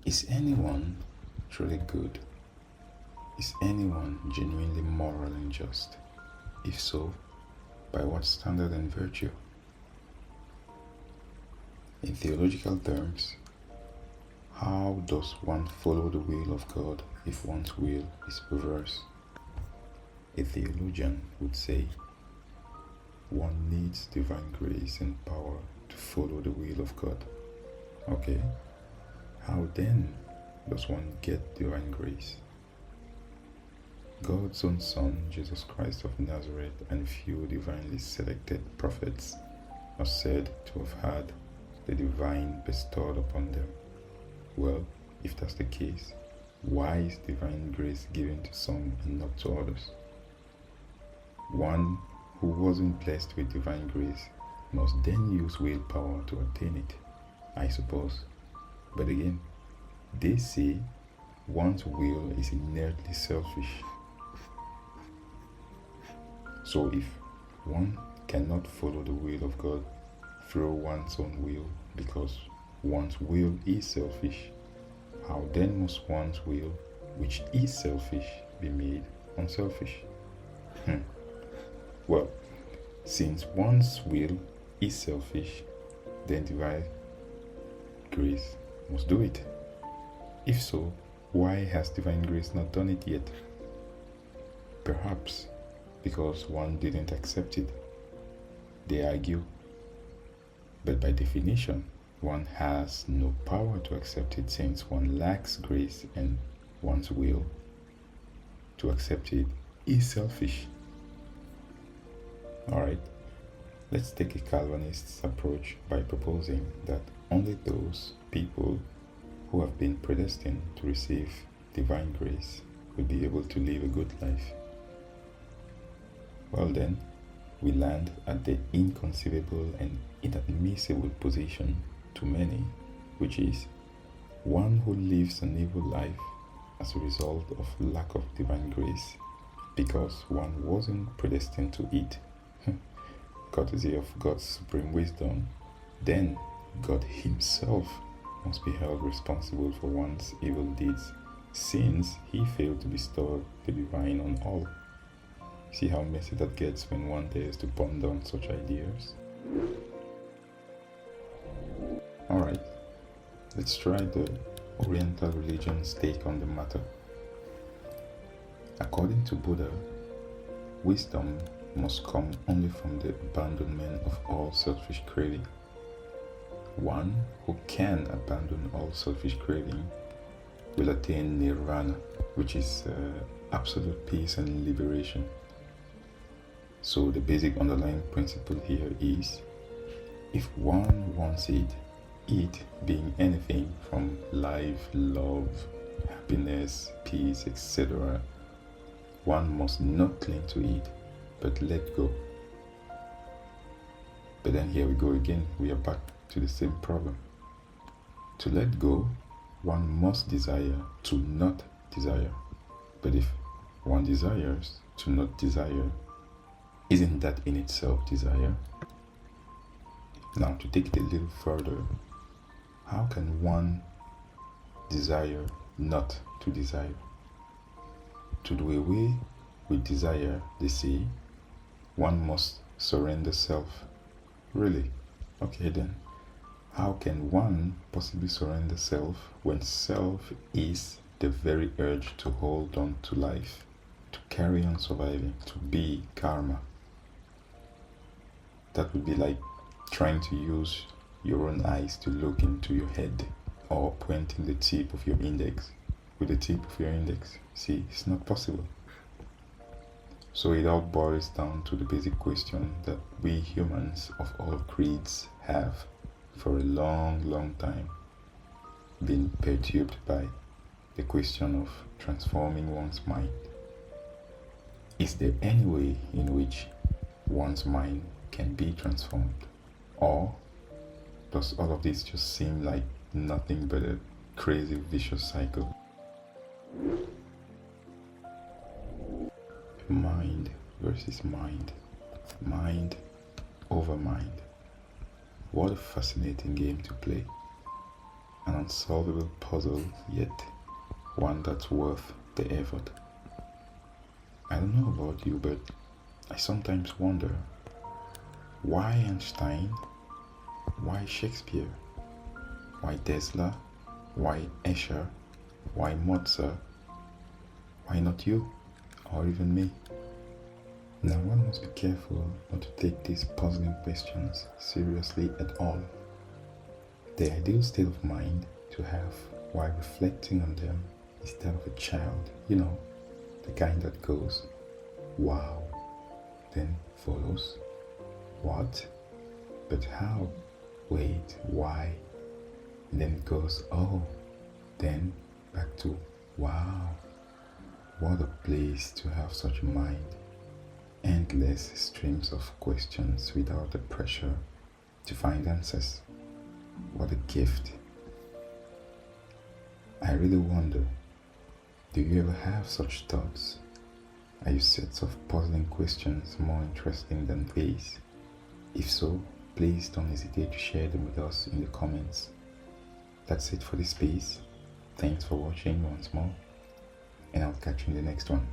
Is anyone truly good? Is anyone genuinely moral and just? If so, by what standard and virtue? In theological terms, how does one follow the will of God if one's will is perverse? A theologian would say one needs divine grace and power to follow the will of God. Okay, how then does one get divine grace? God's own Son, Jesus Christ of Nazareth, and a few divinely selected prophets are said to have had the divine bestowed upon them. Well, if that's the case, why is divine grace given to some and not to others? One who wasn't blessed with divine grace must then use willpower to attain it, I suppose. But again, they say one's will is inherently selfish. So if one cannot follow the will of God through one's own will because one's will is selfish, how then must one's will, which is selfish, be made unselfish? Well, since one's will is selfish, then divine grace must do it. If so, why has divine grace not done it yet? Perhaps because one didn't accept it, they argue. But by definition, one has no power to accept it since one lacks grace and one's will to accept it is selfish. Alright, let's take a Calvinist's approach by proposing that only those people who have been predestined to receive divine grace will be able to live a good life. Well then, we land at the inconceivable and inadmissible position to many, which is one who lives an evil life as a result of lack of divine grace because one wasn't predestined to it, courtesy of God's supreme wisdom. Then God himself must be held responsible for one's evil deeds since he failed to bestow the divine on all. See how messy that gets when one dares to ponder on such ideas? Alright, let's try the Oriental religion's take on the matter. According to Buddha, wisdom must come only from the abandonment of all selfish craving. One who can abandon all selfish craving will attain nirvana, which is absolute peace and liberation. So the basic underlying principle here is, if one wants it being anything from life, love, happiness, peace, etc., one must not cling to it, but let go. But then here we go again, we are back to the same problem. To let go, one must desire to not desire. But if one desires to not desire, isn't that in itself desire? Now, to take it a little further, how can one desire not to desire? To do away with desire, they say, one must surrender self. Really? Okay then. How can one possibly surrender self when self is the very urge to hold on to life, to carry on surviving, to be karma? That would be like trying to use your own eyes to look into your head or pointing the tip of your index with the tip of your index. See, it's not possible. So it all boils down to the basic question that we humans of all creeds have for a long time been perturbed by: the question of transforming one's mind. Is there any way in which one's mind can be transformed? Or does all of this just seem like nothing but a crazy vicious cycle? Mind versus mind. Mind over mind. What a fascinating game to play. an unsolvable puzzle, yet one that's worth the effort. I don't know about you, but I sometimes wonder, why Einstein? Why Shakespeare? Why Tesla? Why Escher? Why Mozart? Why not you? Or even me? Now one must be careful not to take these puzzling questions seriously at all. The ideal state of mind to have while reflecting on them is that of a child, the kind that goes, wow, then follows, what? But how? Wait, why? And then it goes, oh, then back to, wow. What a place to have such a mind. Endless streams of questions without the pressure to find answers. What a gift. I really wonder, do you ever have such thoughts? Are your sets of puzzling questions more interesting than these? If so, please don't hesitate to share them with us in the comments. That's it for this piece. Thanks for watching once more, and I'll catch you in the next one.